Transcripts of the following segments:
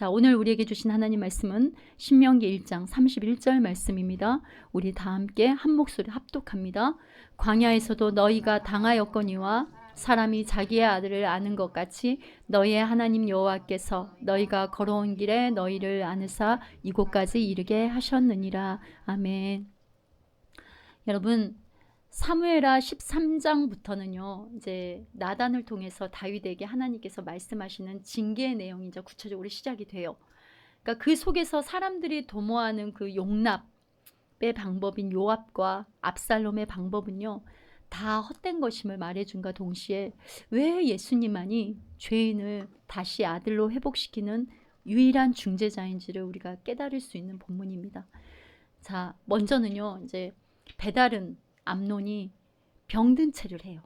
자, 오늘 우리에게 주신 하나님 말씀은 신명기 1장 31절 말씀입니다. 우리 다 함께 한 목소리 합독합니다. 광야에서도 너희가 당하였거니와 사람이 자기의 아들을 아는 것 같이 너희의 하나님 여호와께서 너희가 걸어온 길에 너희를 아느사 이곳까지 이르게 하셨느니라. 아멘. 여러분, 사무엘하 13장부터는요, 이제 나단을 통해서 다윗에게 하나님께서 말씀하시는 징계의 내용이 이제 구체적으로 시작이 돼요. 그러니까 그 속에서 사람들이 도모하는 그 용납의 방법인 요압과 압살롬의 방법은요, 다 헛된 것임을 말해준과 동시에 왜 예수님만이 죄인을 다시 아들로 회복시키는 유일한 중재자인지를 우리가 깨달을 수 있는 본문입니다. 자, 먼저는요, 이제 배달은 암논이 병든 채를 해요.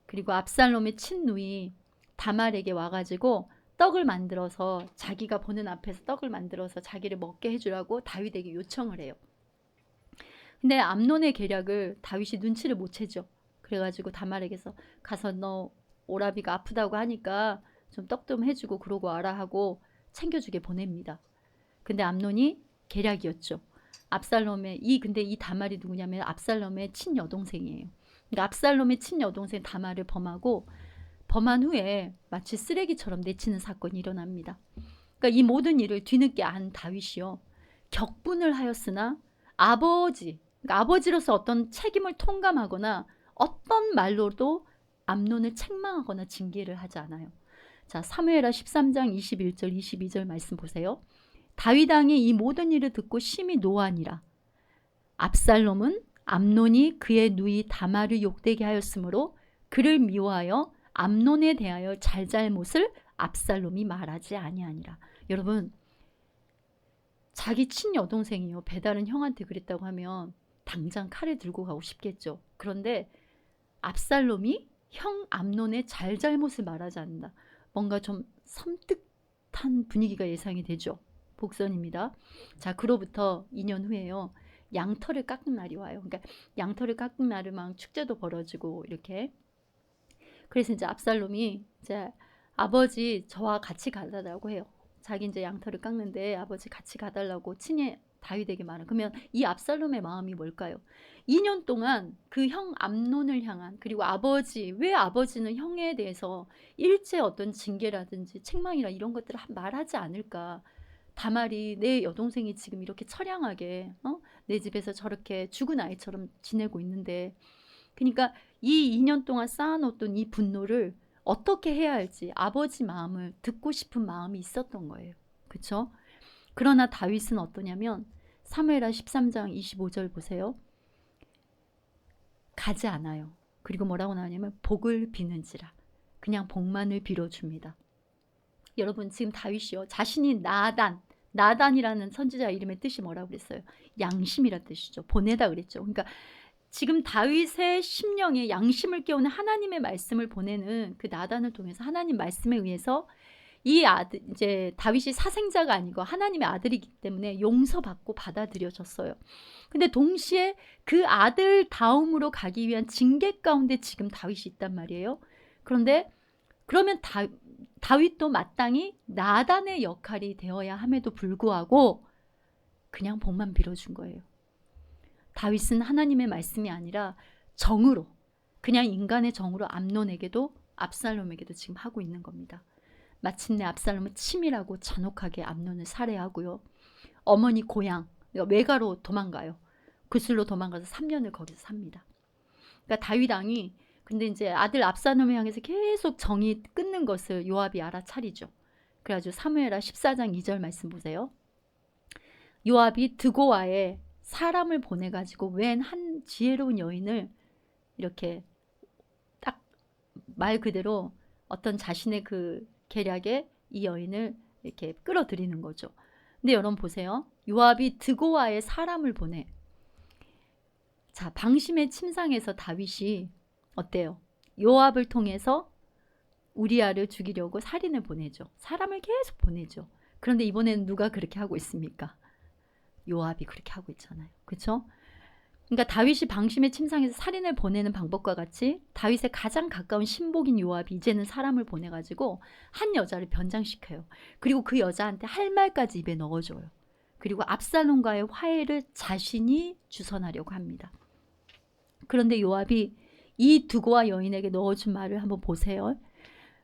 그리고 압살롬의 친누이 다말에게 와가지고 떡을 만들어서 자기가 보는 앞에서 떡을 만들어서 자기를 먹게 해주라고 다윗에게 요청을 해요. 근데 암논의 계략을 다윗이 눈치를 못 채죠. 그래가지고 다말에게서 가서 너 오라비가 아프다고 하니까 좀 떡 좀 해주고 그러고 와라 하고 챙겨주게 보냅니다. 근데 암논이 계략이었죠. 압살롬의 근데 이 다말이 누구냐면 압살롬의 친여동생이에요. 그러니까 압살롬의 친여동생 다말을 범한 후에 마치 쓰레기처럼 내치는 사건이 일어납니다. 그러니까 이 모든 일을 뒤늦게 안 다윗이요, 격분을 하였으나 그러니까 아버지로서 어떤 책임을 통감하거나 어떤 말로도 암논을 책망하거나 징계를 하지 않아요. 자, 사무엘하 13장 21절 22절 말씀 보세요. 다윗 왕이 이 모든 일을 듣고 심히 노하니라. 압살롬은 암논이 그의 누이 다말을 욕되게 하였으므로 그를 미워하여 암논에 대하여 잘잘못을 압살롬이 말하지 아니하니라. 여러분, 자기 친여동생이요, 배달은 형한테 그랬다고 하면 당장 칼을 들고 가고 싶겠죠. 그런데 압살롬이 형 암논의 잘잘못을 말하지 않는다. 뭔가 좀 섬뜩한 분위기가 예상이 되죠. 복선입니다. 자, 그로부터 2년 후에요, 양털을 깎는 날이 와요. 그러니까 양털을 깎는 날을 막 축제도 벌어지고 이렇게. 그래서 이제 압살롬이 이제 아버지 저와 같이 가달라고 해요. 자기 이제 양털을 깎는데 아버지 같이 가달라고 친히 다윗에게 말해. 그러면 이 압살롬의 마음이 뭘까요? 2년 동안 그 형 암논을 향한, 그리고 왜 아버지는 형에 대해서 일제 어떤 징계라든지 책망이라 이런 것들을 말하지 않을까? 다말이 내 여동생이 지금 이렇게 처량하게 내 집에서 저렇게 죽은 아이처럼 지내고 있는데, 그러니까 이 2년 동안 쌓아놓던 이 분노를 어떻게 해야 할지 아버지 마음을 듣고 싶은 마음이 있었던 거예요. 그렇죠? 그러나 다윗은 어떠냐면 사무엘하 13장 25절 보세요. 가지 않아요. 그리고 뭐라고 나오냐면 복을 비는지라. 그냥 복만을 빌어줍니다. 여러분, 지금 다윗이요, 자신이 나단이라는 선지자 이름의 뜻이 뭐라고 그랬어요? 양심이란 뜻이죠. 보내다 그랬죠. 그러니까 지금 다윗의 심령에 양심을 깨우는 하나님의 말씀을 보내는 그 나단을 통해서 하나님 말씀에 의해서 이 아들, 이제 다윗이 사생자가 아니고 하나님의 아들이기 때문에 용서받고 받아들여졌어요. 근데 동시에 그 아들 다음으로 가기 위한 징계 가운데 지금 다윗이 있단 말이에요. 그런데 그러면 다윗도 마땅히 나단의 역할이 되어야 함에도 불구하고 그냥 복만 빌어준 거예요. 다윗은 하나님의 말씀이 아니라 정으로, 그냥 인간의 정으로 암논에게도 압살롬에게도 지금 하고 있는 겁니다. 마침내 압살롬은 치밀하고 잔혹하게 암논을 살해하고요, 어머니 고향 외가로 도망가요. 그술로 도망가서 3년을 거기서 삽니다. 그러니까 다윗 왕이 근데 이제 아들 압살롬을 향해서 계속 정이 끊는 것을 요압이 알아차리죠. 그래가지고 사무엘하 14장 2절 말씀 보세요. 요압이 드고아에 사람을 보내가지고 웬 한 지혜로운 여인을 이렇게 딱 말 그대로 어떤 자신의 그 계략에 이 여인을 이렇게 끌어들이는 거죠. 근데 여러분 보세요. 요압이 드고아에 사람을 보내. 자, 방심의 침상에서 다윗이 어때요? 요압을 통해서 우리아를 죽이려고 살인을 보내죠. 사람을 계속 보내죠. 그런데 이번에는 누가 그렇게 하고 있습니까? 요압이 그렇게 하고 있잖아요. 그렇죠? 그러니까 다윗이 방심의 침상에서 살인을 보내는 방법과 같이 다윗의 가장 가까운 신복인 요압이 이제는 사람을 보내가지고 한 여자를 변장시켜요. 그리고 그 여자한테 할 말까지 입에 넣어줘요. 그리고 압살롬과의 화해를 자신이 주선하려고 합니다. 그런데 요압이 이 두고와 여인에게 넣어준 말을 한번 보세요.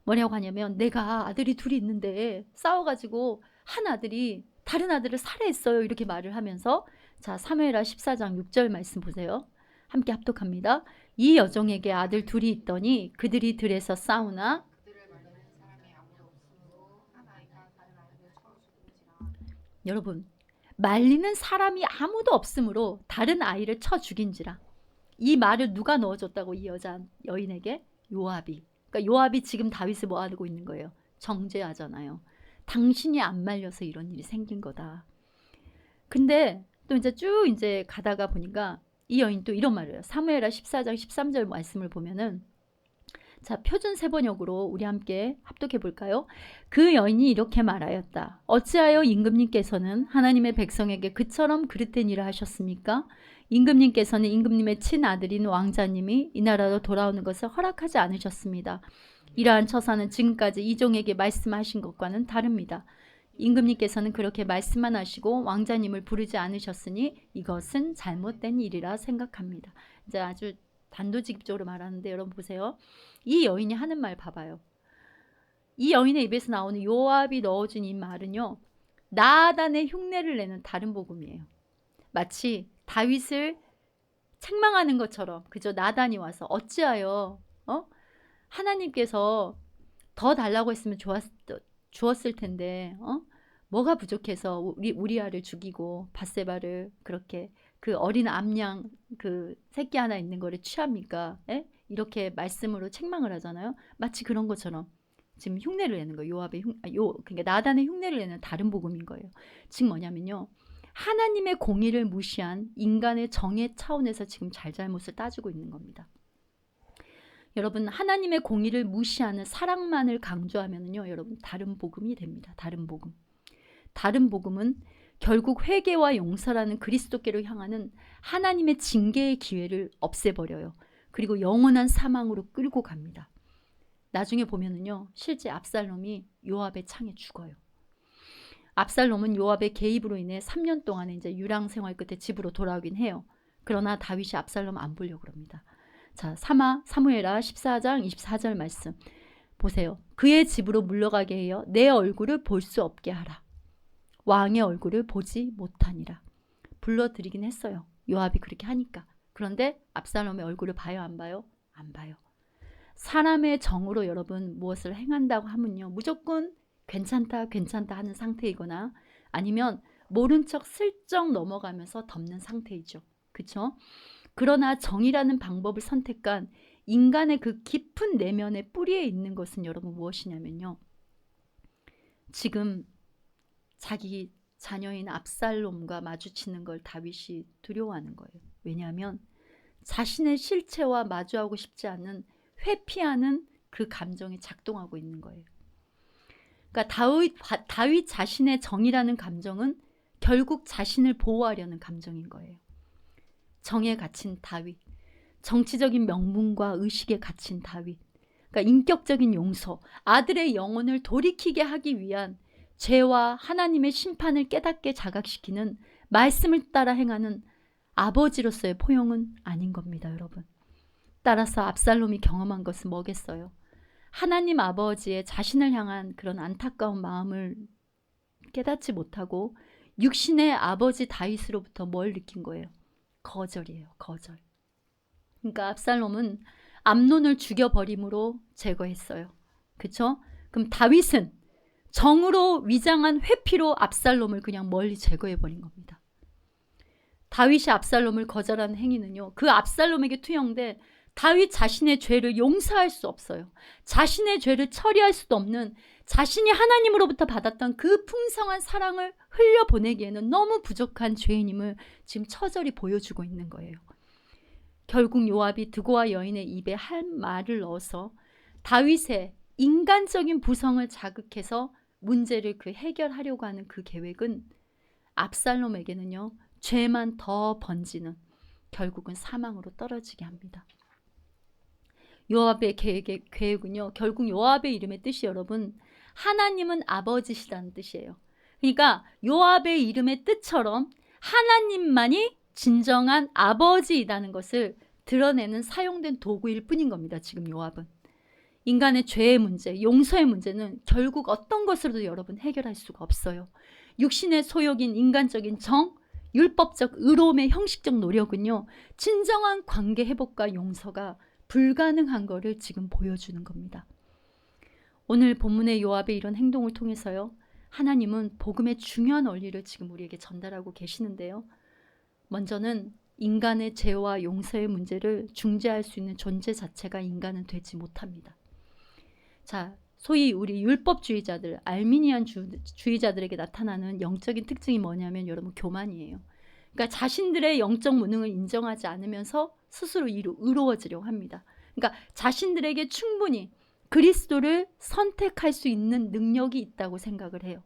뭐냐고 하냐면 내가 아들이 둘이 있는데 싸워가지고 한 아들이 다른 아들을 살해했어요. 이렇게 말을 하면서 자 사무엘하 14장 6절 말씀 보세요. 함께 합독합니다. 이 여종에게 아들 둘이 있더니 그들이 들에서 싸우나 여러분 말리는 사람이 아무도 없으므로 다른 아이를 쳐 죽인지라. 이 말을 누가 넣어줬다고 이 여인에게? 요압이. 그러니까 요압이 지금 다윗을 뭐 하고 있는 거예요? 정죄하잖아요. 당신이 안 말려서 이런 일이 생긴 거다. 근데 또 이제 쭉 이제 가다가 보니까 이 여인 또 이런 말을 해요. 사무엘하 14장 13절 말씀을 보면은 자 표준 세번역으로 우리 함께 합독해 볼까요? 그 여인이 이렇게 말하였다. 어찌하여 임금님께서는 하나님의 백성에게 그처럼 그릇된 일을 하셨습니까? 임금님께서는 임금님의 친아들인 왕자님이 이 나라로 돌아오는 것을 허락하지 않으셨습니다. 이러한 처사는 지금까지 이종에게 말씀하신 것과는 다릅니다. 임금님께서는 그렇게 말씀만 하시고 왕자님을 부르지 않으셨으니 이것은 잘못된 일이라 생각합니다. 이제 아주 단도직입적으로 말하는데 여러분 보세요. 이 여인이 하는 말 봐봐요. 이 여인의 입에서 나오는 요압이 넣어준 이 말은요. 나단의 흉내를 내는 다른 복음이에요. 마치 다윗을 책망하는 것처럼 그저 나단이 와서 어찌하여 하나님께서 더 달라고 했으면 주었을 텐데 뭐가 부족해서 우리아를 죽이고 밧세바를 그렇게 그 어린 암양 그 새끼 하나 있는 거를 취합니까? 에? 이렇게 말씀으로 책망을 하잖아요. 마치 그런 것처럼 지금 흉내를 내는 거예요. 요압의 그러니까 나단의 흉내를 내는 다른 복음인 거예요. 즉 뭐냐면요. 하나님의 공의를 무시한 인간의 정의 차원에서 지금 잘잘못을 따지고 있는 겁니다. 여러분 하나님의 공의를 무시하는 사랑만을 강조하면요. 여러분 다른 복음이 됩니다. 다른 복음. 다른 복음은 결국 회개와 용서라는 그리스도께로 향하는 하나님의 징계의 기회를 없애버려요. 그리고 영원한 사망으로 끌고 갑니다. 나중에 보면은요. 실제 압살롬이 요압의 창에 죽어요. 압살롬은 요압의 개입으로 인해 3년 동안에 이제 유랑 생활 끝에 집으로 돌아오긴 해요. 그러나 다윗이 압살롬 안 보려고 그럽니다. 자, 사무엘하 14장 24절 말씀 보세요. 그의 집으로 물러가게 해요. 내 얼굴을 볼 수 없게 하라. 왕의 얼굴을 보지 못하니라. 불러드리긴 했어요. 요압이 그렇게 하니까. 그런데 압살롬의 얼굴을 봐요? 안 봐요? 안 봐요. 사람의 정으로 여러분 무엇을 행한다고 하면요. 무조건 괜찮다 하는 상태이거나 아니면 모른 척 슬쩍 넘어가면서 덮는 상태이죠. 그렇죠? 그러나 정의라는 방법을 선택한 인간의 그 깊은 내면의 뿌리에 있는 것은 여러분 무엇이냐면요. 지금 자기 자녀인 압살롬과 마주치는 걸 다윗이 두려워하는 거예요. 왜냐하면 자신의 실체와 마주하고 싶지 않은 회피하는 그 감정이 작동하고 있는 거예요. 그러니까 다윗 자신의 정의라는 감정은 결국 자신을 보호하려는 감정인 거예요. 정에 갇힌 다윗, 정치적인 명분과 의식에 갇힌 다윗, 그러니까 인격적인 용서, 아들의 영혼을 돌이키게 하기 위한 죄와 하나님의 심판을 깨닫게 자각시키는 말씀을 따라 행하는 아버지로서의 포용은 아닌 겁니다, 여러분. 따라서 압살롬이 경험한 것은 뭐겠어요? 하나님 아버지의 자신을 향한 그런 안타까운 마음을 깨닫지 못하고 육신의 아버지 다윗으로부터 뭘 느낀 거예요? 거절이에요. 거절. 그러니까 압살롬은 암논을 죽여버림으로 제거했어요. 그렇죠? 그럼 다윗은 정으로 위장한 회피로 압살롬을 그냥 멀리 제거해버린 겁니다. 다윗이 압살롬을 거절한 행위는요. 그 압살롬에게 투영돼 다윗 자신의 죄를 용서할 수 없어요. 자신의 죄를 처리할 수도 없는 자신이 하나님으로부터 받았던 그 풍성한 사랑을 흘려보내기에는 너무 부족한 죄인임을 지금 처절히 보여주고 있는 거예요. 결국 요압이 드고와 여인의 입에 할 말을 넣어서 다윗의 인간적인 부성을 자극해서 문제를 해결하려고 하는 그 계획은 압살롬에게는요. 죄만 더 번지는 결국은 사망으로 떨어지게 합니다. 요압의 계획은요, 결국 요압의 이름의 뜻이 여러분, 하나님은 아버지시라는 뜻이에요. 그러니까 요압의 이름의 뜻처럼 하나님만이 진정한 아버지이라는 것을 드러내는 사용된 도구일 뿐인 겁니다. 지금 요압은. 인간의 죄의 문제, 용서의 문제는 결국 어떤 것으로도 여러분 해결할 수가 없어요. 육신의 소욕인 인간적인 정, 율법적 의로움의 형식적 노력은요, 진정한 관계 회복과 용서가 불가능한 것을 지금 보여주는 겁니다. 오늘 본문의 요압의 이런 행동을 통해서요, 하나님은 복음의 중요한 원리를 지금 우리에게 전달하고 계시는데요. 먼저는 인간의 죄와 용서의 문제를 중재할 수 있는 존재 자체가 인간은 되지 못합니다. 자, 소위 우리 율법주의자들, 알미니안 주의자들에게 나타나는 영적인 특징이 뭐냐면 여러분 교만이에요. 그러니까 자신들의 영적 무능을 인정하지 않으면서 스스로 의로워지려고 합니다. 그러니까 자신들에게 충분히 그리스도를 선택할 수 있는 능력이 있다고 생각을 해요.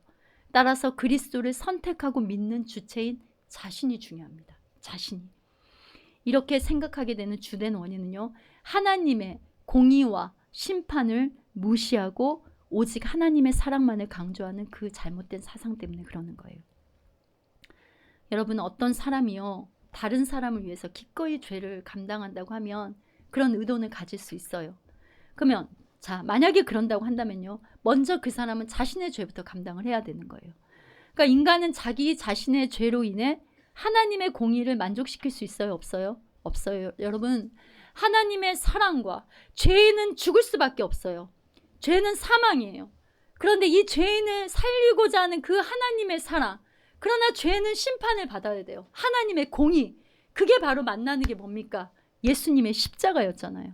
따라서 그리스도를 선택하고 믿는 주체인 자신이 중요합니다. 자신이. 이렇게 생각하게 되는 주된 원인은요, 하나님의 공의와 심판을 무시하고 오직 하나님의 사랑만을 강조하는 그 잘못된 사상 때문에 그러는 거예요. 여러분, 어떤 사람이요, 다른 사람을 위해서 기꺼이 죄를 감당한다고 하면 그런 의도는 가질 수 있어요. 그러면 자, 만약에 그런다고 한다면요, 먼저 그 사람은 자신의 죄부터 감당을 해야 되는 거예요. 그러니까 인간은 자기 자신의 죄로 인해 하나님의 공의를 만족시킬 수 있어요? 없어요? 없어요. 여러분, 하나님의 사랑과 죄인은 죽을 수밖에 없어요. 죄는 사망이에요. 그런데 이 죄인을 살리고자 하는 그 하나님의 사랑, 그러나 죄는 심판을 받아야 돼요. 하나님의 공의, 그게 바로 만나는 게 뭡니까? 예수님의 십자가였잖아요.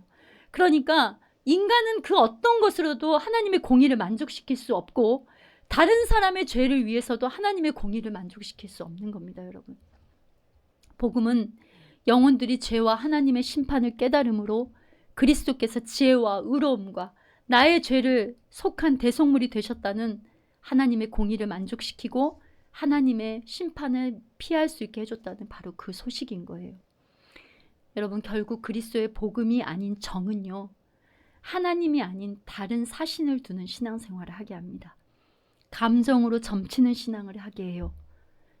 그러니까 인간은 그 어떤 것으로도 하나님의 공의를 만족시킬 수 없고 다른 사람의 죄를 위해서도 하나님의 공의를 만족시킬 수 없는 겁니다. 여러분, 복음은 영혼들이 죄와 하나님의 심판을 깨달음으로 그리스도께서 지혜와 의로움과 나의 죄를 속한 대속물이 되셨다는 하나님의 공의를 만족시키고 하나님의 심판을 피할 수 있게 해줬다는 바로 그 소식인 거예요. 여러분, 결국 그리스도의 복음이 아닌 정은요, 하나님이 아닌 다른 사신을 두는 신앙생활을 하게 합니다. 감정으로 점치는 신앙을 하게 해요.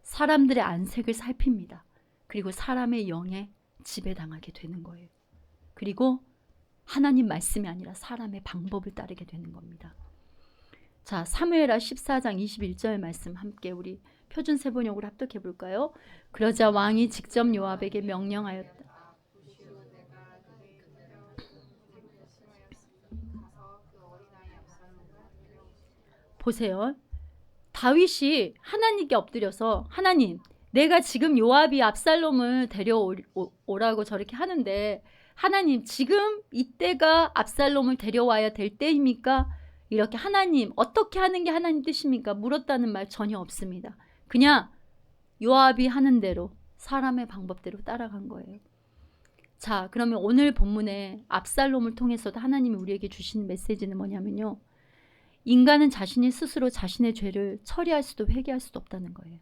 사람들의 안색을 살핍니다. 그리고 사람의 영에 지배당하게 되는 거예요. 그리고 하나님 말씀이 아니라 사람의 방법을 따르게 되는 겁니다. 자, 사무엘하 14장 21절 말씀 함께 우리 표준 세번역으로 합독해 볼까요? 그러자 왕이 직접 요압에게 명령하였다. 보세요. 다윗이 하나님께 엎드려서 하나님, 내가 지금 요압이 압살롬을 데려오라고 저렇게 하는데 하나님, 지금 이때가 압살롬을 데려와야 될 때입니까? 이렇게 하나님, 어떻게 하는 게 하나님 뜻입니까? 물었다는 말 전혀 없습니다. 그냥 요압이 하는 대로 사람의 방법대로 따라간 거예요. 자, 그러면 오늘 본문에 압살롬을 통해서도 하나님이 우리에게 주시는 메시지는 뭐냐면요, 인간은 자신이 스스로 자신의 죄를 처리할 수도 회개할 수도 없다는 거예요.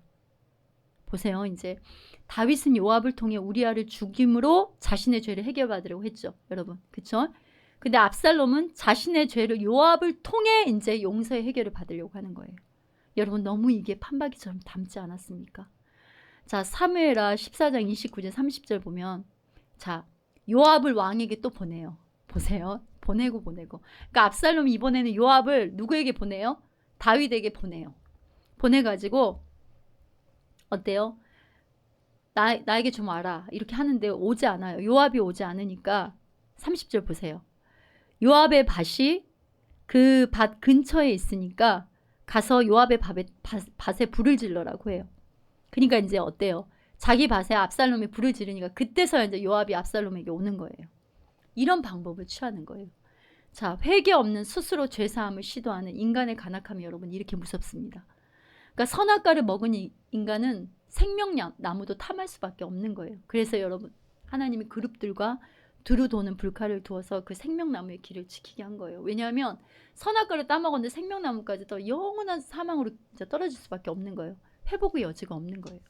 보세요. 이제 다윗은 요압을 통해 우리아를 죽임으로 자신의 죄를 해결받으려고 했죠. 여러분, 그렇죠? 근데 압살롬은 자신의 죄를 요압을 통해 이제 용서의 해결을 받으려고 하는 거예요. 여러분, 너무 이게 판박이처럼 닮지 않았습니까? 자, 사무엘하 14장 29절 30절 보면, 자, 요압을 왕에게 또 보내요. 보세요. 보내고. 그러니까 압살롬이 이번에는 요압을 누구에게 보내요? 다윗에게 보내요. 보내가지고 어때요? 나에게 좀 와라. 이렇게 하는데 오지 않아요. 요압이 오지 않으니까 30절 보세요. 요압의 밭이 그 밭 근처에 있으니까 가서 요압의 밭에 불을 질러라고 해요. 그러니까 이제 어때요? 자기 밭에 압살롬이 불을 지르니까 그때서야 이제 요압이 압살롬에게 오는 거예요. 이런 방법을 취하는 거예요. 자, 회개 없는 스스로 죄사함을 시도하는 인간의 간악함이 여러분 이렇게 무섭습니다. 그러니까 선악과를 먹은 인간은 생명나무도 탐할 수밖에 없는 거예요. 그래서 여러분, 하나님이 그룹들과 두루 도는 불칼을 두어서 그 생명나무의 길을 지키게 한 거예요. 왜냐하면 선악과를 따먹었는데 생명나무까지 또 영원한 사망으로 이제 떨어질 수밖에 없는 거예요. 회복의 여지가 없는 거예요.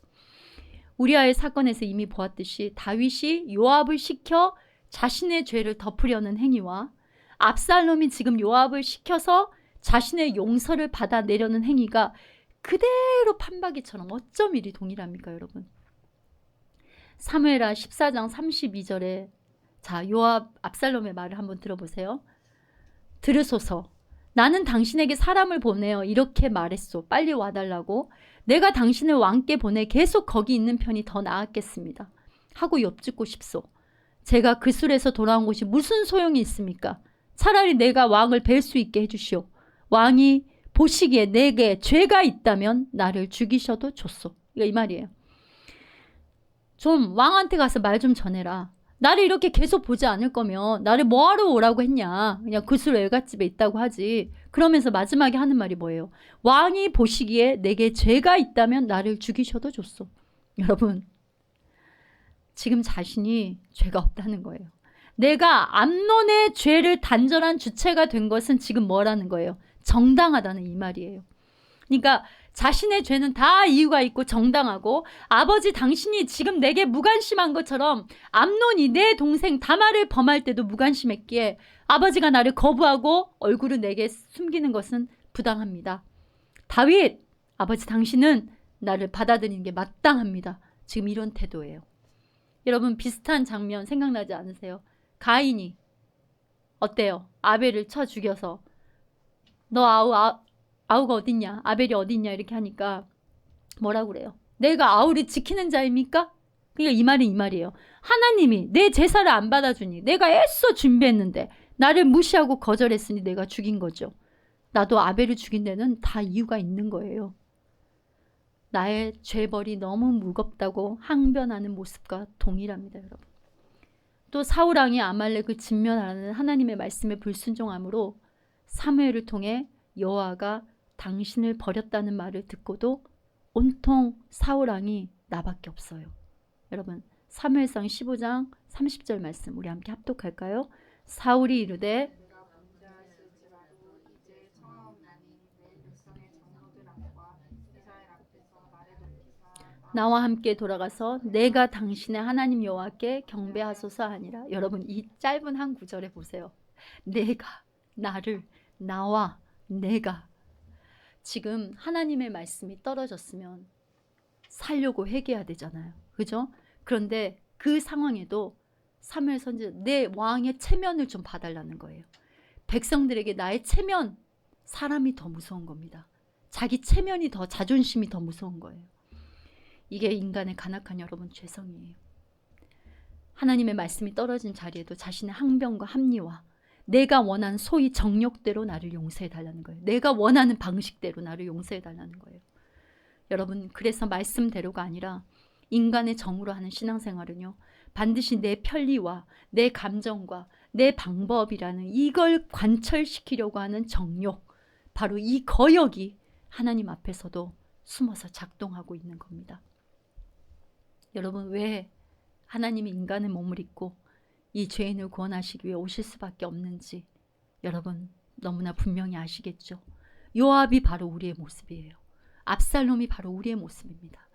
우리아의 사건에서 이미 보았듯이 다윗이 요압을 시켜 자신의 죄를 덮으려는 행위와 압살롬이 지금 요압을 시켜서 자신의 용서를 받아내려는 행위가 그대로 판박이처럼 어쩜 이리 동일합니까, 여러분? 사무엘하 14장 32절에 자, 요압 압살롬의 말을 한번 들어보세요. 들으소서. 나는 당신에게 사람을 보내어 이렇게 말했소. 빨리 와달라고. 내가 당신을 왕께 보내 계속 거기 있는 편이 더 나았겠습니다. 하고 엿듣고 싶소. 제가 그 술에서 돌아온 것이 무슨 소용이 있습니까? 차라리 내가 왕을 뵐 수 있게 해주시오. 왕이 보시기에 내게 죄가 있다면 나를 죽이셔도 좋소. 이거 이 말이에요. 좀 왕한테 가서 말 좀 전해라. 나를 이렇게 계속 보지 않을 거면 나를 뭐하러 오라고 했냐. 그냥 그 술 외갓집에 있다고 하지. 그러면서 마지막에 하는 말이 뭐예요? 왕이 보시기에 내게 죄가 있다면 나를 죽이셔도 좋소. 여러분, 지금 자신이 죄가 없다는 거예요. 내가 암논의 죄를 단절한 주체가 된 것은 지금 뭐라는 거예요? 정당하다는 이 말이에요. 그러니까 자신의 죄는 다 이유가 있고 정당하고, 아버지 당신이 지금 내게 무관심한 것처럼 암논이 내 동생 다말을 범할 때도 무관심했기에 아버지가 나를 거부하고 얼굴을 내게 숨기는 것은 부당합니다. 다윗, 아버지 당신은 나를 받아들이는 게 마땅합니다. 지금 이런 태도예요. 여러분, 비슷한 장면 생각나지 않으세요? 가인이 어때요? 아벨을 쳐 죽여서 너 아우가 어딨냐? 아벨이 어딨냐? 이렇게 하니까 뭐라고 그래요? 내가 아우를 지키는 자입니까? 그러니까 이 말은 이 말이에요. 하나님이 내 제사를 안 받아주니 내가 애써 준비했는데 나를 무시하고 거절했으니 내가 죽인 거죠. 나도 아벨을 죽인 데는 다 이유가 있는 거예요. 나의 죄벌이 너무 무겁다고 항변하는 모습과 동일합니다, 여러분. 또 사울왕이 아말렉을 진멸하는 하나님의 말씀에 불순종함으로 사무엘을 통해 여호와가 당신을 버렸다는 말을 듣고도 온통 사울왕이 나밖에 없어요. 여러분, 사무엘상 15장 30절 말씀 우리 함께 합독할까요? 사울이 이르되 나와 함께 돌아가서 내가 당신의 하나님 여호와께 경배하소서 하니라. 여러분, 이 짧은 한 구절에 보세요. 내가, 나를, 나와, 내가. 지금 하나님의 말씀이 떨어졌으면 살려고 회개해야 되잖아요. 그죠? 그런데 그 상황에도 사무엘 선지자 내 왕의 체면을 좀 봐달라는 거예요. 백성들에게 나의 체면, 사람이 더 무서운 겁니다. 자기 체면이 더, 자존심이 더 무서운 거예요. 이게 인간의 간악한 여러분 죄성이에요. 하나님의 말씀이 떨어진 자리에도 자신의 항변과 합리화, 내가 원하는 소위 정욕대로 나를 용서해달라는 거예요. 내가 원하는 방식대로 나를 용서해달라는 거예요. 여러분, 그래서 말씀대로가 아니라 인간의 정으로 하는 신앙생활은요, 반드시 내 편리와 내 감정과 내 방법이라는 이걸 관철시키려고 하는 정욕, 바로 이 거역이 하나님 앞에서도 숨어서 작동하고 있는 겁니다. 여러분, 왜 하나님이 인간의 몸을 입고 이 죄인을 구원하시기 위해 오실 수밖에 없는지 여러분 너무나 분명히 아시겠죠? 요압이 바로 우리의 모습이에요. 압살롬이 바로 우리의 모습입니다.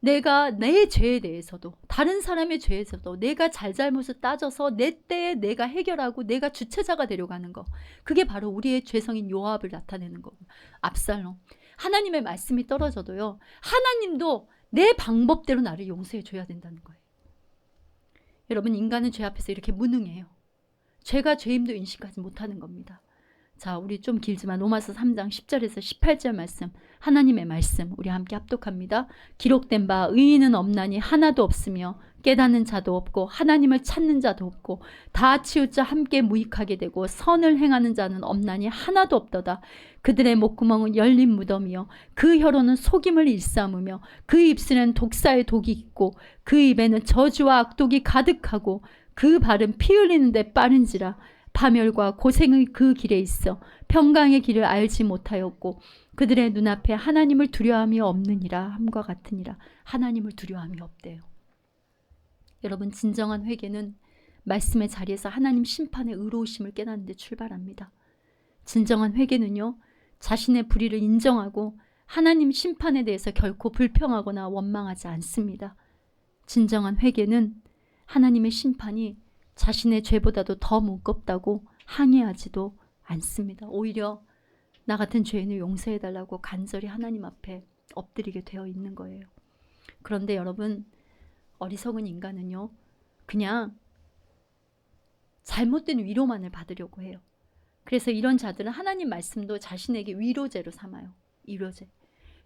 내가 내 죄에 대해서도, 다른 사람의 죄에서도 내가 잘잘못을 따져서 내 때에 내가 해결하고 내가 주체자가 되려고 하는 거, 그게 바로 우리의 죄성인 요압을 나타내는 거고, 압살롬. 하나님의 말씀이 떨어져도요, 하나님도 내 방법대로 나를 용서해 줘야 된다는 거예요. 여러분, 인간은 죄 앞에서 이렇게 무능해요. 죄가 죄임도 인식하지 못하는 겁니다. 자, 우리 좀 길지만 로마서 3장 10절에서 18절 말씀, 하나님의 말씀 우리 함께 합독합니다. 기록된 바 의인은 없나니 하나도 없으며 깨닫는 자도 없고 하나님을 찾는 자도 없고 다 치우쳐 함께 무익하게 되고 선을 행하는 자는 없나니 하나도 없도다. 그들의 목구멍은 열린 무덤이요 그 혀로는 속임을 일삼으며 그 입술에는 독사의 독이 있고 그 입에는 저주와 악독이 가득하고 그 발은 피 흘리는 데 빠른지라. 파멸과 고생의 그 길에 있어 평강의 길을 알지 못하였고 그들의 눈앞에 하나님을 두려움이 없느니라 함과 같으니라. 하나님을 두려움이 없대요. 여러분, 진정한 회개는 말씀의 자리에서 하나님 심판의 의로우심을 깨닫는 데 출발합니다. 진정한 회개는요, 자신의 불의를 인정하고 하나님 심판에 대해서 결코 불평하거나 원망하지 않습니다. 진정한 회개는 하나님의 심판이 자신의 죄보다도 더 무겁다고 항의하지도 않습니다. 오히려 나 같은 죄인을 용서해달라고 간절히 하나님 앞에 엎드리게 되어 있는 거예요. 그런데 여러분, 어리석은 인간은요, 그냥 잘못된 위로만을 받으려고 해요. 그래서 이런 자들은 하나님 말씀도 자신에게 위로제로 삼아요. 위로제.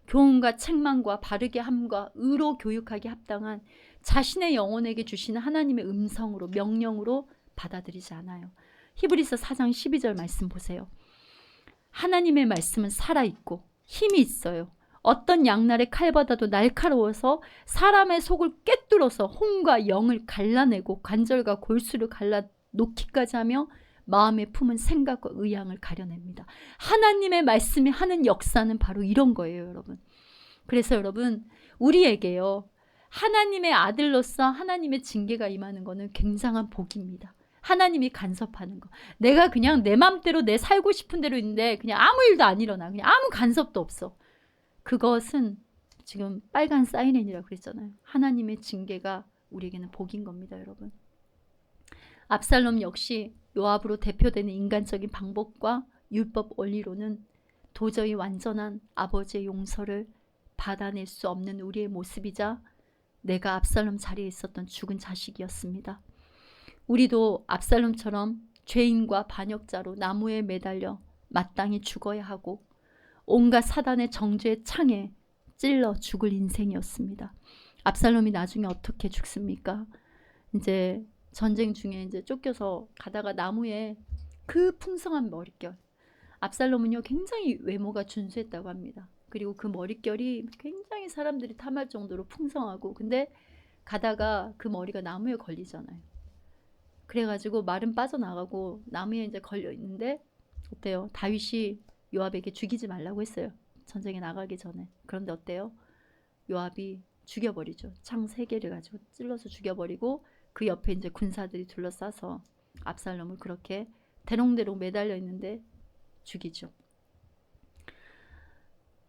교훈과 책망과 바르게 함과 의로 교육하기 합당한 자신의 영혼에게 주시는 하나님의 음성으로, 명령으로 받아들이지 않아요. 히브리서 4장 12절 말씀 보세요. 하나님의 말씀은 살아있고 힘이 있어요. 어떤 양날의 칼보다도 날카로워서 사람의 속을 꿰뚫어서 혼과 영을 갈라내고 관절과 골수를 갈라 놓기까지 하며 마음에 품은 생각과 의향을 가려냅니다. 하나님의 말씀이 하는 역사는 바로 이런 거예요, 여러분. 그래서 여러분, 우리에게요, 하나님의 아들로서 하나님의 징계가 임하는 거는 굉장한 복입니다. 하나님이 간섭하는 거. 내가 그냥 내 맘대로 내 살고 싶은 대로 있는데 그냥 아무 일도 안 일어나. 그냥 아무 간섭도 없어. 그것은 지금 빨간 사이렌이라고 그랬잖아요. 하나님의 징계가 우리에게는 복인 겁니다, 여러분. 압살롬 역시 요압으로 대표되는 인간적인 방법과 율법 원리로는 도저히 완전한 아버지의 용서를 받아낼 수 없는 우리의 모습이자 내가 압살롬 자리에 있었던 죽은 자식이었습니다. 우리도 압살롬처럼 죄인과 반역자로 나무에 매달려 마땅히 죽어야 하고 온갖 사단의 정죄의 창에 찔러 죽을 인생이었습니다. 압살롬이 나중에 어떻게 죽습니까? 이제 전쟁 중에 이제 쫓겨서 가다가 나무에 그 풍성한 머릿결. 압살롬은요, 굉장히 외모가 준수했다고 합니다. 그리고 그 머릿결이 굉장히 사람들이 탐할 정도로 풍성하고, 근데 가다가 그 머리가 나무에 걸리잖아요. 그래가지고 말은 빠져나가고 나무에 이제 걸려 있는데 어때요? 다윗이 요압에게 죽이지 말라고 했어요. 전쟁에 나가기 전에. 그런데 어때요? 요압이 죽여버리죠. 창 3개를 가지고 찔러서 죽여버리고 그 옆에 이제 군사들이 둘러싸서 압살롬을 그렇게 대롱대롱 매달려 있는데 죽이죠.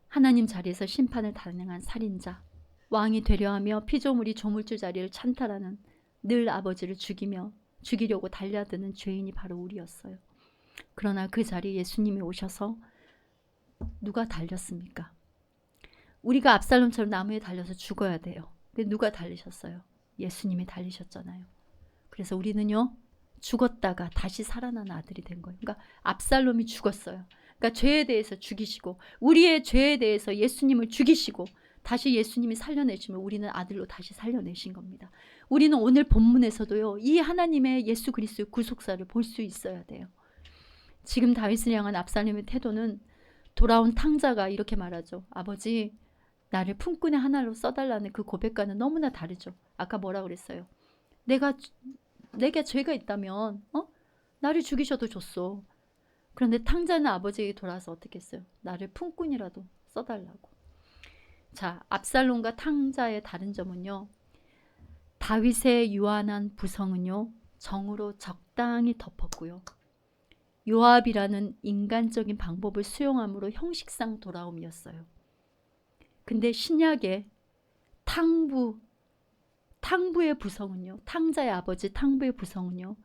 하나님 자리에서 심판을 단행한 살인자, 왕이 되려하며 피조물이 조물주 자리를 찬탈하는 늘 아버지를 죽이려고 달려드는 죄인이 바로 우리였어요. 그러나 그 자리에 예수님이 오셔서 누가 달렸습니까? 우리가 압살롬처럼 나무에 달려서 죽어야 돼요. 근데 누가 달리셨어요? 예수님이 달리셨잖아요. 그래서 우리는요, 죽었다가 다시 살아난 아들이 된 거예요. 그러니까 압살롬이 죽었어요. 그러니까 죄에 대해서 죽이시고 우리의 죄에 대해서 예수님을 죽이시고 다시 예수님이 살려내시면 우리는 아들로 다시 살려내신 겁니다. 우리는 오늘 본문에서도요, 이 하나님의 예수 그리스도의 구속사를 볼 수 있어야 돼요. 지금 다윗을 향한 압살롬의 태도는 돌아온 탕자가 이렇게 말하죠. 아버지, 나를 품꾼의 하나로 써달라는 그 고백과는 너무나 다르죠. 아까 뭐라 그랬어요? 내게 죄가 있다면 나를 죽이셔도 좋소. 그런데 탕자는 아버지에게 돌아서 어떻게 했어요? 나를 품꾼이라도 써달라고. 자, 압살롬과 탕자의 다른 점은요, 다윗의 유한한 부성은요, 정으로 적당히 덮었고요, 요압이라는 인간적인 방법을 수용함으로 형식상 돌아옴이었어요. 근데 신약의 탕부의 부성은요, 탕자의 아버지 탕부의 부성은요,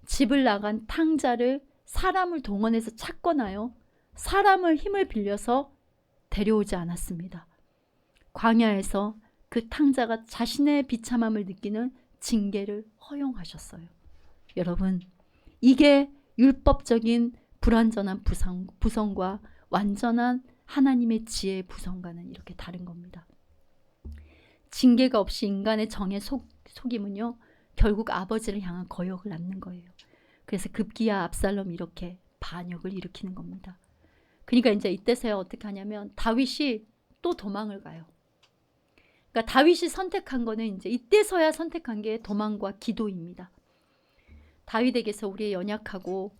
집을 나간 탕자를 사람을 동원해서 찾거나요, 사람을 힘을 빌려서 데려오지 않았습니다. 광야에서 그 탕자가 자신의 비참함을 느끼는 징계를 허용하셨어요. 여러분, 이게 율법적인 불완전한 부성과 완전한 하나님의 지혜의 부성과는 이렇게 다른 겁니다. 징계가 없이 인간의 정에 속임은요, 결국 아버지를 향한 거역을 낳는 거예요. 그래서 급기야 압살롬이 이렇게 반역을 일으키는 겁니다. 그러니까 이제 이때서야 어떻게 하냐면 다윗이 또 도망을 가요. 그러니까 다윗이 선택한 거는 이제 이때서야 선택한 게 도망과 기도입니다. 다윗에게서 우리의 연약하고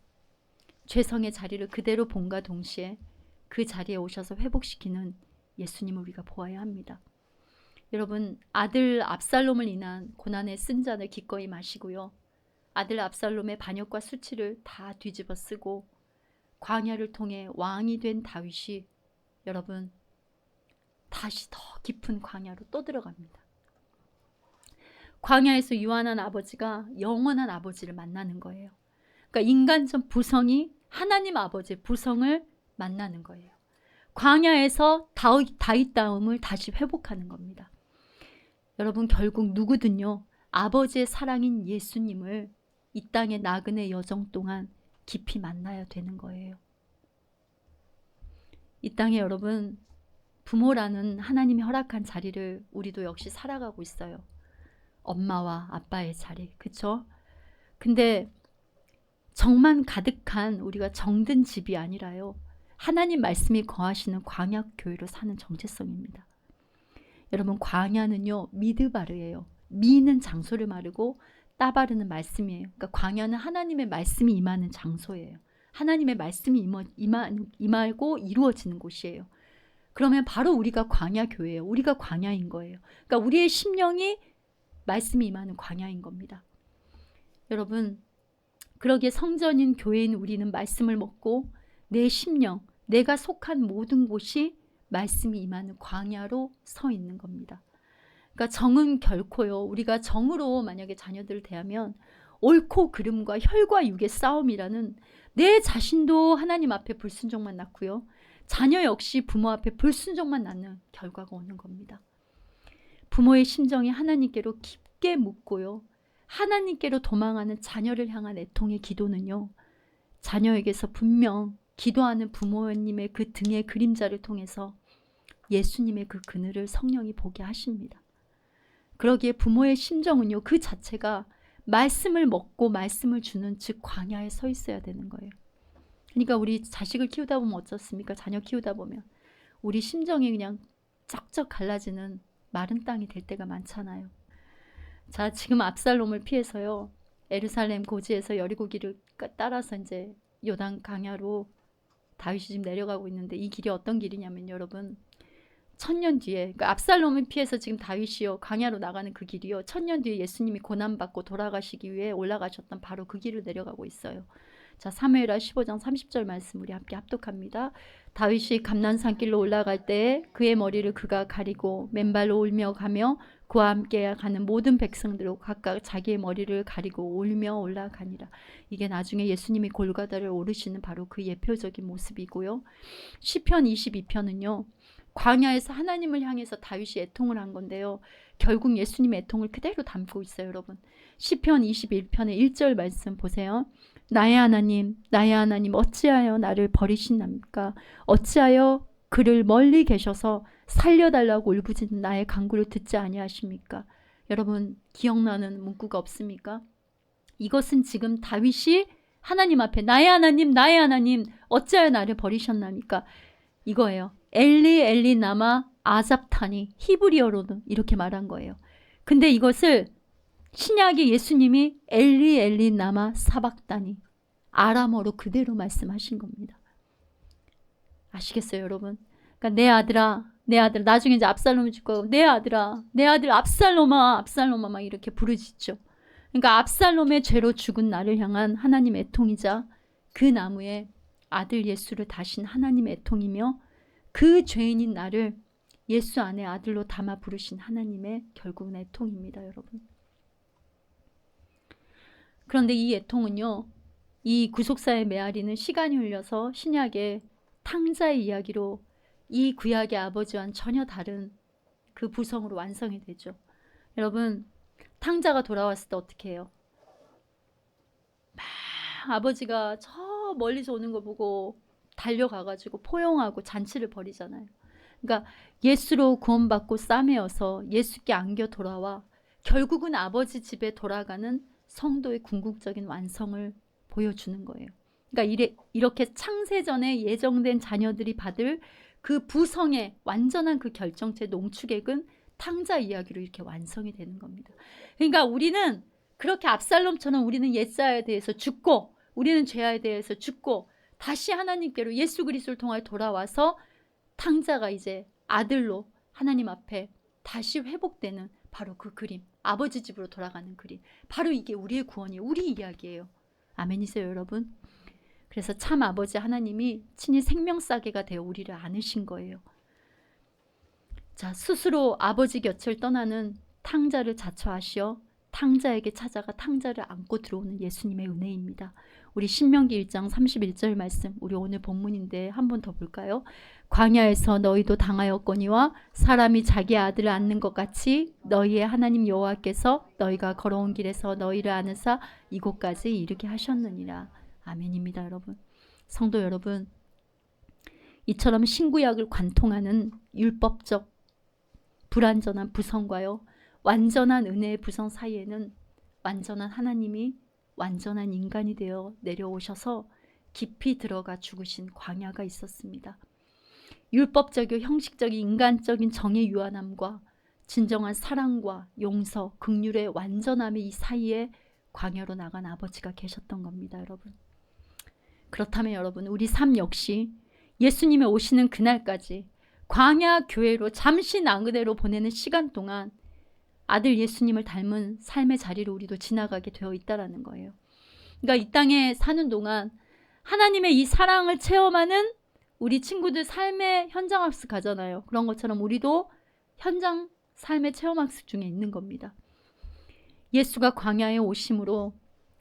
죄성의 자리를 그대로 본과 동시에 그 자리에 오셔서 회복시키는 예수님을 우리가 보아야 합니다. 여러분, 아들 압살롬을 인한 고난의 쓴 잔을 기꺼이 마시고요, 아들 압살롬의 반역과 수치를 다 뒤집어 쓰고 광야를 통해 왕이 된 다윗이 여러분 다시 더 깊은 광야로 또 들어갑니다. 광야에서 유한한 아버지가 영원한 아버지를 만나는 거예요. 그러니까 인간적 부성이 하나님 아버지의 부성을 만나는 거예요. 광야에서 다윗다움을 다시 회복하는 겁니다. 여러분, 결국 누구든요 아버지의 사랑인 예수님을 이 땅의 나그네 여정 동안 깊이 만나야 되는 거예요. 이 땅에 여러분, 부모라는 하나님이 허락한 자리를 우리도 역시 살아가고 있어요. 엄마와 아빠의 자리, 그쵸? 근데 정만 가득한 우리가 정든 집이 아니라요, 하나님 말씀이 거하시는 광야교회로 사는 정체성입니다. 여러분, 광야는요 미드바르예요. 미는 장소를 말하고 따바르는 말씀이에요. 그러니까 광야는 하나님의 말씀이 임하는 장소예요. 하나님의 말씀이 임하고 이루어지는 곳이에요. 그러면 바로 우리가 광야교회예요. 우리가 광야인 거예요. 그러니까 우리의 심령이 말씀이 임하는 광야인 겁니다. 여러분, 그러기에 성전인 교회인 우리는 말씀을 먹고 내 심령, 내가 속한 모든 곳이 말씀이 임하는 광야로 서 있는 겁니다. 그러니까 정은 결코요, 우리가 정으로 만약에 자녀들을 대하면 옳고 그름과 혈과 육의 싸움이라는, 내 자신도 하나님 앞에 불순종만 낳고요, 자녀 역시 부모 앞에 불순종만 낳는 결과가 오는 겁니다. 부모의 심정이 하나님께로 깊게 묻고요, 하나님께로 도망하는 자녀를 향한 애통의 기도는요, 자녀에게서 분명 기도하는 부모님의 그 등의 그림자를 통해서 예수님의 그 그늘을 성령이 보게 하십니다. 그러기에 부모의 심정은요, 그 자체가 말씀을 먹고 말씀을 주는 즉 광야에 서 있어야 되는 거예요. 그러니까 우리 자식을 키우다 보면 어떻습니까? 자녀 키우다 보면 우리 심정이 그냥 쩍쩍 갈라지는 마른 땅이 될 때가 많잖아요. 자, 지금 압살롬을 피해서요, 예루살렘 고지에서 여리고 길을 따라서 이제 요단 강야로 다윗이 지금 내려가고 있는데, 이 길이 어떤 길이냐면 여러분, 1000년 뒤에, 그러니까 압살롬을 피해서 지금 다윗이요 광야로 나가는 그 길이요, 1000년 뒤에 예수님이 고난받고 돌아가시기 위해 올라가셨던 바로 그 길을 내려가고 있어요. 자, 사무엘하 15장 30절 말씀 우리 함께 합독합니다. 다윗이 감난산길로 올라갈 때 그의 머리를 그가 가리고 맨발로 울며 가며 그와 함께 가는 모든 백성들로 각각 자기의 머리를 가리고 울며 올라가니라. 이게 나중에 예수님이 골고다를 오르시는 바로 그 예표적인 모습이고요. 시편 22편은요 광야에서 하나님을 향해서 다윗이 애통을 한 건데요, 결국 예수님의 애통을 그대로 담고 있어요. 여러분, 시편 21편의 1절 말씀 보세요. 나의 하나님, 나의 하나님, 어찌하여 나를 버리시나입니까? 어찌하여 그를 멀리 계셔서 살려달라고 울부짖는 나의 간구를 듣지 아니하십니까? 여러분, 기억나는 문구가 없습니까? 이것은 지금 다윗이 하나님 앞에 나의 하나님, 나의 하나님, 어찌하여 나를 버리셨나입니까? 이거예요. 엘리 엘리 나마 아잡타니, 히브리어로는 이렇게 말한 거예요. 근데 이것을 신약의 예수님이 엘리 엘리 나마 사박다니, 아람어로 그대로 말씀하신 겁니다. 아시겠어요, 여러분? 그러니까 내 아들아, 내 아들, 나중에 이제 압살롬이 죽고 내 아들아, 내 아들 압살롬아, 압살롬아 막 이렇게 부르짖죠. 그러니까 압살롬의 죄로 죽은 나를 향한 하나님의 애통이자 그 나무에 아들 예수를 다신 하나님의 애통이며 그 죄인인 나를 예수 안에 아들로 담아 부르신 하나님의 결국은 애통입니다, 여러분. 그런데 이 애통은요, 이 구속사의 메아리는 시간이 흘려서 신약의 탕자의 이야기로 이 구약의 아버지와는 전혀 다른 그 부성으로 완성이 되죠. 여러분, 탕자가 돌아왔을 때 어떻게 해요? 막 아버지가 저 멀리서 오는 거 보고 달려가가지고 포용하고 잔치를 벌이잖아요. 그러니까 예수로 구원받고 싸매어서 예수께 안겨 돌아와 결국은 아버지 집에 돌아가는 성도의 궁극적인 완성을 보여주는 거예요. 그러니까 이렇게 창세전에 예정된 자녀들이 받을 그 부성의 완전한 그 결정체 농축액은 탕자 이야기로 이렇게 완성이 되는 겁니다. 그러니까 우리는 그렇게 압살롬처럼 우리는 옛사에 대해서 죽고, 우리는 죄에 대해서 죽고 다시 하나님께로 예수 그리스도를 통하여 돌아와서 탕자가 이제 아들로 하나님 앞에 다시 회복되는 바로 그 그림, 아버지 집으로 돌아가는 그림, 바로 이게 우리의 구원이에요. 우리 이야기예요. 아멘이세요, 여러분? 그래서 참 아버지 하나님이 친히 생명싸개가 되어 우리를 안으신 거예요. 자, 스스로 아버지 곁을 떠나는 탕자를 자처하시어 탕자에게 찾아가 탕자를 안고 들어오는 예수님의 은혜입니다. 우리 신명기 1장 31절 말씀, 우리 오늘 본문인데 한 번 더 볼까요? 광야에서 너희도 당하였거니와 사람이 자기 아들을 안는 것 같이 너희의 하나님 여호와께서 너희가 걸어온 길에서 너희를 안으사 이곳까지 이르게 하셨느니라. 아멘입니다. 여러분, 성도 여러분, 이처럼 신구약을 관통하는 율법적 불완전한 부성과요, 완전한 은혜의 부성 사이에는 완전한 하나님이 완전한 인간이 되어 내려오셔서 깊이 들어가 죽으신 광야가 있었습니다. 율법적이고 형식적인 인간적인 정의 유한함과 진정한 사랑과 용서, 긍휼의 완전함이 이 사이에 광야로 나간 아버지가 계셨던 겁니다. 여러분, 그렇다면 여러분, 우리 삶 역시 예수님이 오시는 그날까지 광야 교회로 잠시 나그네로 보내는 시간 동안 아들 예수님을 닮은 삶의 자리로 우리도 지나가게 되어 있다라는 거예요. 그러니까 이 땅에 사는 동안 하나님의 이 사랑을 체험하는 우리 친구들 삶의 현장학습 가잖아요. 그런 것처럼 우리도 현장 삶의 체험학습 중에 있는 겁니다. 예수가 광야에 오심으로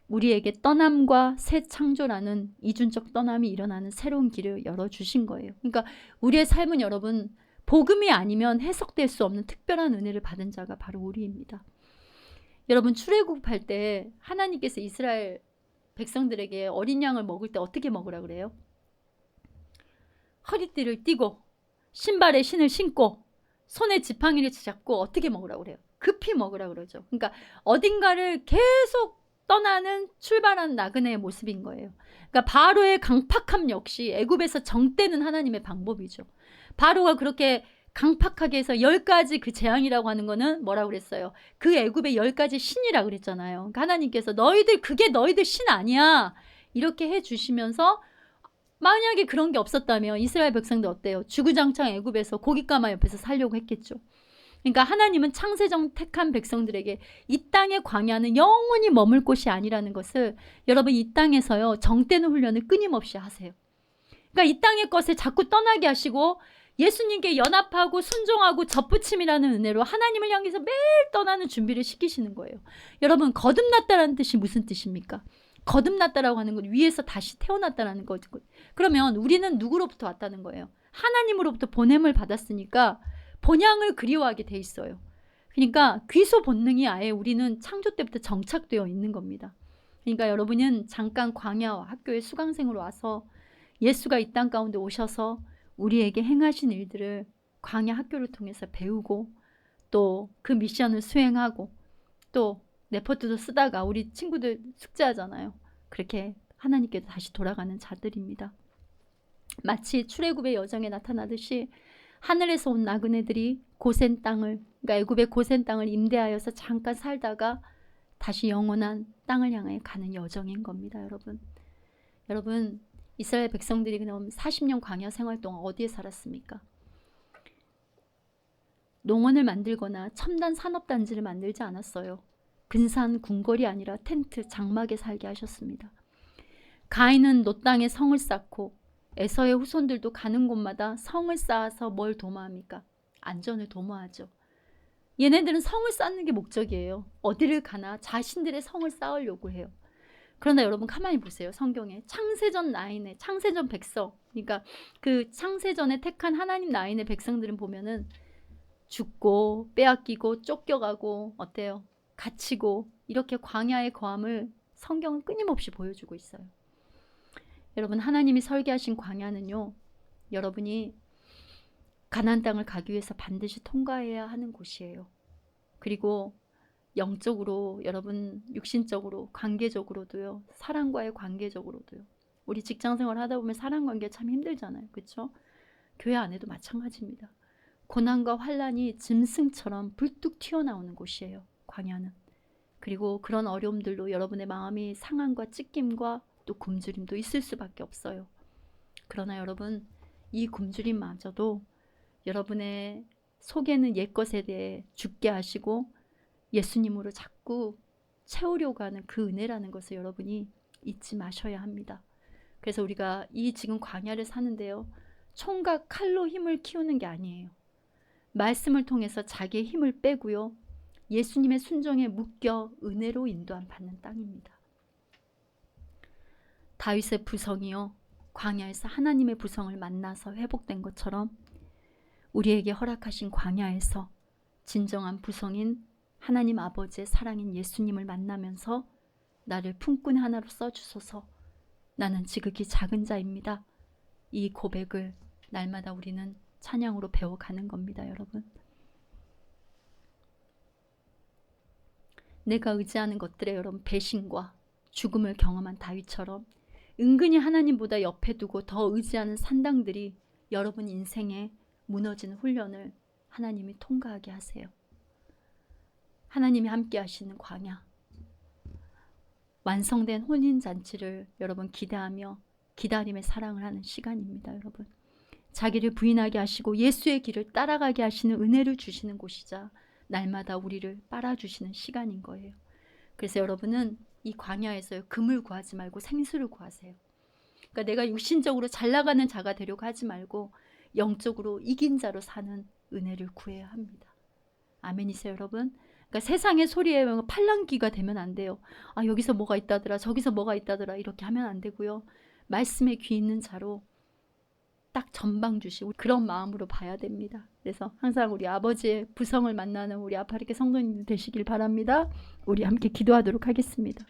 우리에게 떠남과 새 창조라는 이중적 떠남이 일어나는 새로운 길을 열어주신 거예요. 그러니까 우리의 삶은 여러분, 복음이 아니면 해석될 수 없는 특별한 은혜를 받은 자가 바로 우리입니다. 여러분, 출애굽할 때 하나님께서 이스라엘 백성들에게 어린 양을 먹을 때 어떻게 먹으라 그래요? 허리띠를 띠고 신발에 신을 신고 손에 지팡이를 잡고 어떻게 먹으라 그래요? 급히 먹으라 그러죠. 그러니까 어딘가를 계속 떠나는 출발한 나그네의 모습인 거예요. 그러니까 바로의 강팍함 역시 애굽에서 정떼는 하나님의 방법이죠. 바로가 그렇게 강팍하게 해서 10가지 그 재앙이라고 하는 거는 뭐라고 그랬어요? 그 애굽의 10가지 신이라고 그랬잖아요. 그러니까 하나님께서 너희들, 그게 너희들 신 아니야, 이렇게 해주시면서 만약에 그런 게 없었다면 이스라엘 백성들 어때요? 주구장창 애굽에서 고깃가마 옆에서 살려고 했겠죠. 그러니까 하나님은 창세전 택한 백성들에게 이 땅의 광야는 영원히 머물 곳이 아니라는 것을 여러분, 이 땅에서요 정떼는 훈련을 끊임없이 하세요. 그러니까 이 땅의 것을 자꾸 떠나게 하시고 예수님께 연합하고 순종하고 접붙임이라는 은혜로 하나님을 향해서 매일 떠나는 준비를 시키시는 거예요. 여러분, 거듭났다라는 뜻이 무슨 뜻입니까? 거듭났다라고 하는 건 위에서 다시 태어났다라는 거죠. 그러면 우리는 누구로부터 왔다는 거예요? 하나님으로부터 보냄을 받았으니까 본향을 그리워하게 돼 있어요. 그러니까 귀소 본능이 아예 우리는 창조 때부터 정착되어 있는 겁니다. 그러니까 여러분은 잠깐 광야와 학교에 수강생으로 와서 예수가 이 땅 가운데 오셔서 우리에게 행하신 일들을 광야 학교를 통해서 배우고 또 그 미션을 수행하고 또 레포트도 쓰다가 우리 친구들 숙제하잖아요. 그렇게 하나님께 다시 돌아가는 자들입니다. 마치 출애굽의 여정에 나타나듯이 하늘에서 온 나그네들이 고센 땅을, 그러니까 애굽의 고센 땅을 임대하여서 잠깐 살다가 다시 영원한 땅을 향해 가는 여정인 겁니다. 여러분, 이스라엘 백성들이 그럼 40년 광야 생활 동안 어디에 살았습니까? 농원을 만들거나 첨단 산업단지를 만들지 않았어요. 근사한 궁궐이 아니라 텐트, 장막에 살게 하셨습니다. 가인은 노 땅에 성을 쌓고 에서의 후손들도 가는 곳마다 성을 쌓아서 뭘 도모합니까? 안전을 도모하죠. 얘네들은 성을 쌓는 게 목적이에요. 어디를 가나 자신들의 성을 쌓으려고 해요. 그러나 여러분 가만히 보세요. 성경에 창세전 라인에 창세전 백성, 그러니까 그 창세전에 택한 하나님 라인의 백성들은 보면은 죽고 빼앗기고 쫓겨가고 어때요? 갇히고 이렇게 광야의 거함을 성경은 끊임없이 보여주고 있어요. 여러분, 하나님이 설계하신 광야는요, 여러분이 가나안 땅을 가기 위해서 반드시 통과해야 하는 곳이에요. 그리고 영적으로, 여러분 육신적으로, 관계적으로도요, 사랑과의 관계적으로도요. 우리 직장생활 하다 보면 사랑관계 참 힘들잖아요. 그렇죠? 교회 안에도 마찬가지입니다. 고난과 환난이 짐승처럼 불뚝 튀어나오는 곳이에요, 광야는. 그리고 그런 어려움들로 여러분의 마음이 상함과 찢김과 또 굶주림도 있을 수밖에 없어요. 그러나 여러분, 이 굶주림마저도 여러분의 속에는 옛것에 대해 죽게 하시고 예수님으로 자꾸 채우려고 하는 그 은혜라는 것을 여러분이 잊지 마셔야 합니다. 그래서 우리가 이 지금 광야를 사는데요, 총과 칼로 힘을 키우는 게 아니에요. 말씀을 통해서 자기의 힘을 빼고요, 예수님의 순종에 묶여 은혜로 인도함 받는 땅입니다. 다윗의 부성이요 광야에서 하나님의 부성을 만나서 회복된 것처럼 우리에게 허락하신 광야에서 진정한 부성인 하나님 아버지의 사랑인 예수님을 만나면서 나를 품꾼 하나로 써주소서. 나는 지극히 작은 자입니다. 이 고백을 날마다 우리는 찬양으로 배워가는 겁니다. 여러분, 내가 의지하는 것들에 여러분 배신과 죽음을 경험한 다윗처럼 은근히 하나님보다 옆에 두고 더 의지하는 산당들이 여러분 인생에 무너지는 훈련을 하나님이 통과하게 하세요. 하나님이 함께 하시는 광야, 완성된 혼인잔치를 여러분 기대하며 기다림의 사랑을 하는 시간입니다. 여러분, 자기를 부인하게 하시고 예수의 길을 따라가게 하시는 은혜를 주시는 곳이자 날마다 우리를 빨아주시는 시간인 거예요. 그래서 여러분은 이 광야에서 금을 구하지 말고 생수를 구하세요. 그러니까 내가 육신적으로 잘 나가는 자가 되려고 하지 말고 영적으로 이긴 자로 사는 은혜를 구해야 합니다. 아멘이세요 여러분? 그러니까 세상의 소리에 팔랑귀가 되면 안 돼요. 아, 여기서 뭐가 있다더라, 저기서 뭐가 있다더라, 이렇게 하면 안 되고요. 말씀에 귀 있는 자로 딱 전방 주시고 그런 마음으로 봐야 됩니다. 그래서 항상 우리 아버지의 부성을 만나는 우리 아파리케 성도님들 되시길 바랍니다. 우리 함께 기도하도록 하겠습니다.